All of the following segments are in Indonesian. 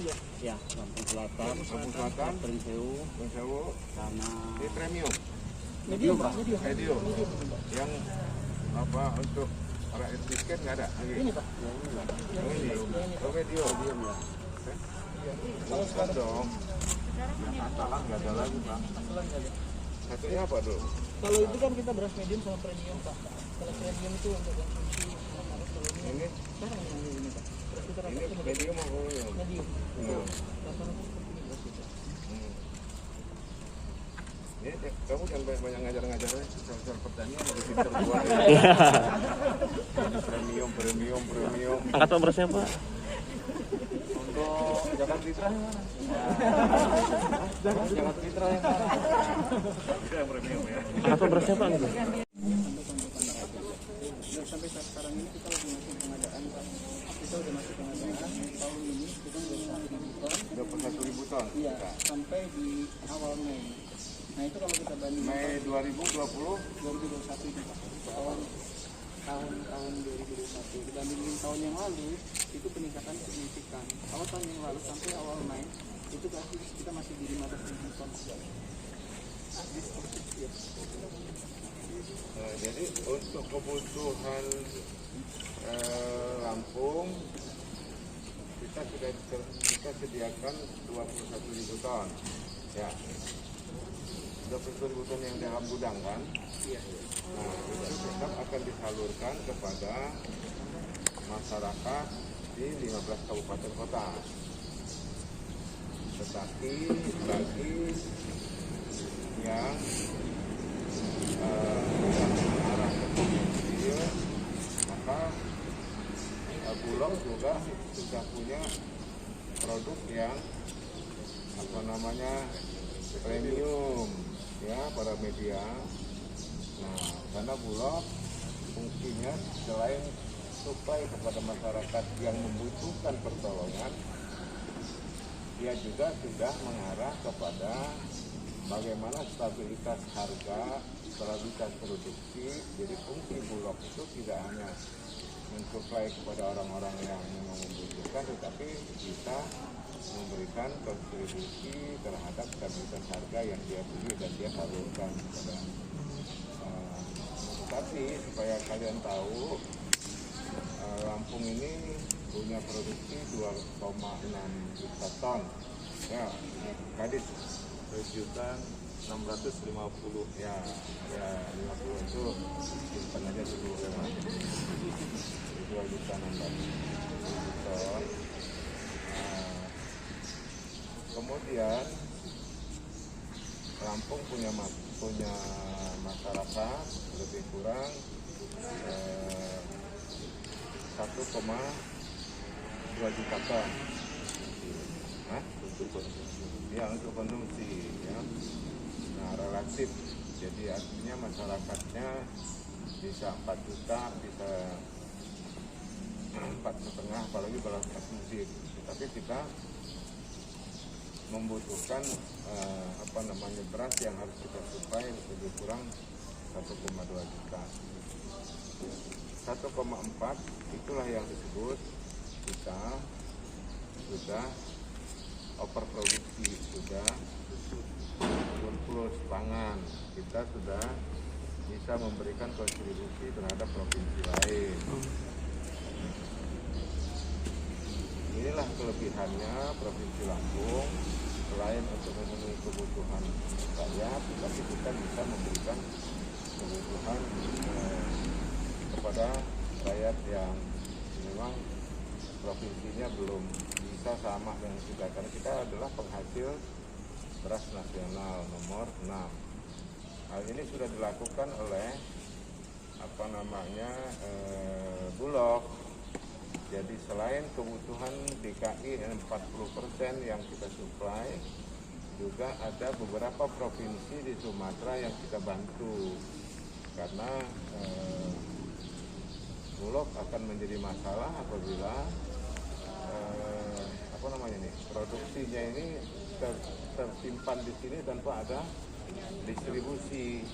ya? Ya, Lampung Selatan, Prinsewu, sama Ini premium. Medium, Pak. Medium. Yang apa untuk rakyat miskin nggak ada lagi? Ini, Pak. Ini. Oh, medium. ya. Bukan dong. Yang asalan nggak ada lagi, Pak. Satunya apa dulu? Kalau itu kan kita beras medium sama premium, Pak. Kalau premium itu untuk konsumsi. Kalau Ini sekarang yang ini, Pak. Beras kita ini rata-rata medium apa premium? medium. Medium. Rata-rata seperti ini beras kita. Ini kamu jangan banyak ngajar-ngajar ya, soal pertanian lebih pintar buat ya. Premium. Angkat Pak berasnya Pak. Untuk Jakarta Citra yang mana? Jakarta Citra yang mana? Itu yang premium ya. Angkat Pak berasnya Pak. Sampai saat sekarang ini kita lagi masih pengadaan, Pak. Kita udah masih pengadaan tahun ini kita udah 21.000 ton. Iya, sampai di awal Mei. Nah itu kalau kita bandingkan Mei 2020 2021 itu, Pak. Awal tahun 2021 dibandingin tahun yang lalu itu peningkatan signifikan. Awal tahun yang lalu sampai awal Mei itu kita masih di 15.000 ton. jadi untuk kebutuhan Lampung kita sediakan 21.000 ton. Ya. 21.000 ton yang dalam gudang kan? Iya. Nah, tetap akan disalurkan kepada masyarakat di 15 kabupaten kota. Tetapi bagi yang mengarah ke provinsi, maka Bulog juga sudah punya produk yang premium ya para media. Nah, karena Bulog fungsinya selain suplai kepada masyarakat yang membutuhkan pertolongan, dia juga sudah mengarah kepada bagaimana stabilitas harga, stabilitas produksi. Jadi fungsi Bulog itu tidak hanya mensuplai kepada orang-orang yang memang membutuhkan, tetapi bisa memberikan kontribusi terhadap stabilitas harga yang dia beli dan dia salurkan kepada. Tapi supaya kalian tahu, Lampung ini punya produksi 2,6 juta ton. Ya, Kadis 2.650 ya 50 itu simpan aja dulu ya Mas. 2.650 ton. Kemudian Lampung punya masyarakat lebih kurang 1,2 juta ton. Ya, untuk konsumsi ya. Nah, relatif. Jadi artinya masyarakatnya bisa 4 juta, bisa 4,5, apalagi beras konsumsi. Tapi kita membutuhkan beras yang harus kita suplai lebih kurang 1,2 juta. 1,4 itulah yang disebut kita sudah overproduksi, sudah surplus pangan. Kita sudah bisa memberikan kontribusi terhadap provinsi lain. Inilah kelebihannya Provinsi Lampung, selain untuk memenuhi kebutuhan rakyat, tapi kita bisa memberikan kebutuhan kepada rakyat yang memang provinsinya belum bisa sama dengan kita, karena kita adalah penghasil beras nasional nomor 6. Hal ini sudah dilakukan oleh Bulog. Jadi selain kebutuhan DKI 40% yang kita suplai, juga ada beberapa provinsi di Sumatera yang kita bantu, karena Bulog akan menjadi masalah apabila produksinya ini tersimpan di sini tanpa ada distribusi.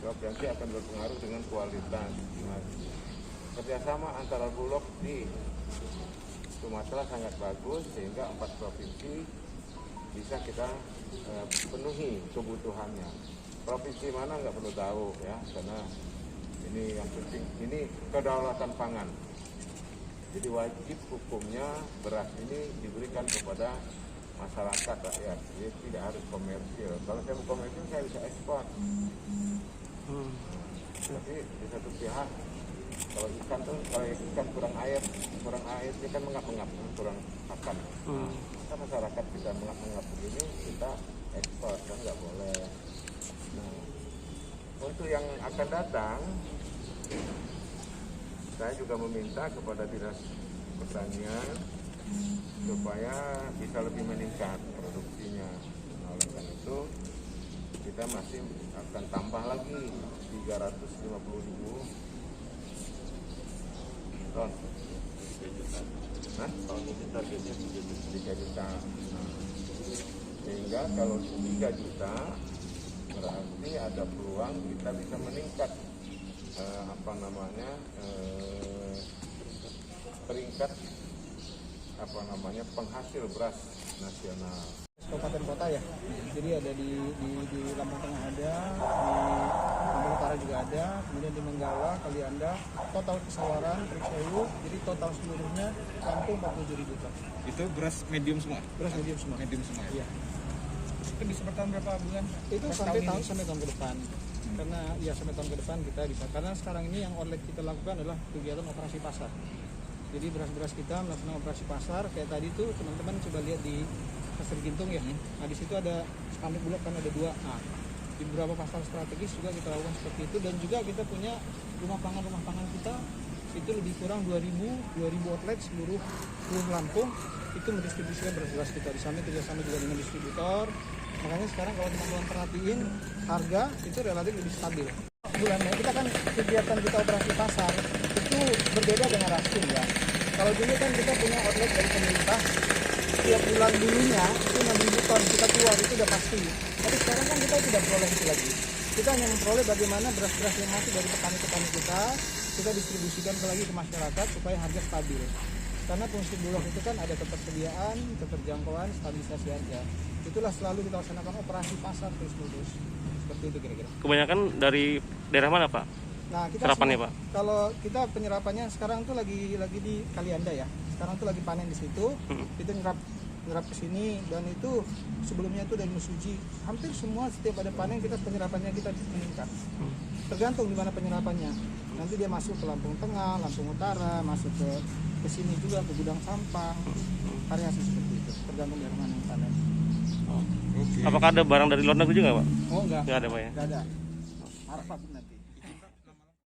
Nanti akan berpengaruh dengan kualitas. Kerjasama antara Bulog di Sumatera sangat bagus sehingga 4 provinsi bisa kita penuhi kebutuhannya. Provinsi mana nggak perlu tahu ya, karena ini yang penting, ini kedaulatan pangan. Jadi wajib hukumnya beras ini diberikan kepada masyarakat rakyat, jadi tidak harus komersil. Kalau saya mau komersil saya bisa ekspor. Tapi di satu pihak kalau ikan kurang air ini kan mengap-mengap, kurang makan. Nah, masyarakat kita mengap-mengap begini kita ekspor kan nggak boleh. Nah, untuk yang akan datang, saya juga meminta kepada Dinas Pertanian supaya bisa lebih meningkat produksinya. Nah, oleh karena itu kita masih akan tambah lagi 350.000 ton. Nah, tahun ini targetnya 3 juta. Nah, sehingga kalau 3 juta berarti ada peluang kita bisa meningkat peringkat penghasil beras nasional. Kabupaten kota ya, jadi ada di Lampung Tengah ada, di Lampung Utara juga ada, kemudian di Menggala, Kalianda, total Pesawaran, Triksewu, jadi total seluruhnya Lampung 47.000 ton. Itu beras medium semua? Beras medium semua. Medium semua ya? Iya. Itu bisa bertahan berapa bulan? Itu sampai tahun ke depan. Karena ya sampai tahun ke depan kita bisa. Karena sekarang ini yang outlet kita lakukan adalah kegiatan operasi pasar. Jadi beras-beras kita melakukan operasi pasar kayak tadi tuh teman-teman coba lihat di Pasar Gintung ya. Nah di situ ada spanduk Bulog kan ada 2. Nah, di beberapa pasar strategis juga kita lakukan seperti itu dan juga kita punya rumah pangan kita itu lebih kurang 2.000 outlet seluruh Lampung itu mendistribusikan beras-beras kita. Di sana kerjasama juga dengan distributor. Makanya sekarang kalau teman-teman perhatiin harga itu relatif lebih stabil. Bulannya kita kan kegiatan kita operasi pasar itu berbeda dengan raskin ya. Kalau dulu kan kita punya outlet dari pemerintah setiap bulan dulunya itu 6.000 ton kita keluar itu udah pasti. Tapi sekarang kan kita tidak peroleh itu lagi. Kita hanya memperoleh bagaimana beras-beras yang masuk dari petani-petani kita distribusikan lagi ke masyarakat supaya harga stabil. Karena fungsi Bulog itu kan ada ketersediaan, keterjangkauan, stabilisasi harga. Itulah selalu kita laksanakan operasi pasar terus-menerus. Seperti itu kira-kira. Kebanyakan dari daerah mana Pak? Nah, kita Serapannya Pak? Kalau kita penyerapannya sekarang tuh lagi di Kalianda ya. Sekarang tuh lagi panen di situ. Itu nyerap ke sini dan itu sebelumnya itu dari Mesuji. Hampir semua setiap ada panen kita penyerapannya kita meningkat. Tergantung di mana penyerapannya. Nanti dia masuk ke Lampung Tengah, Lampung Utara, masuk ke sini juga ke gudang Sampang. Variasi seperti itu. Tergantung dari mana yang panen. Apakah ada barang dari luar negeri juga Pak? Oh enggak. Enggak ada Pak ya? Enggak ada. Harap nanti.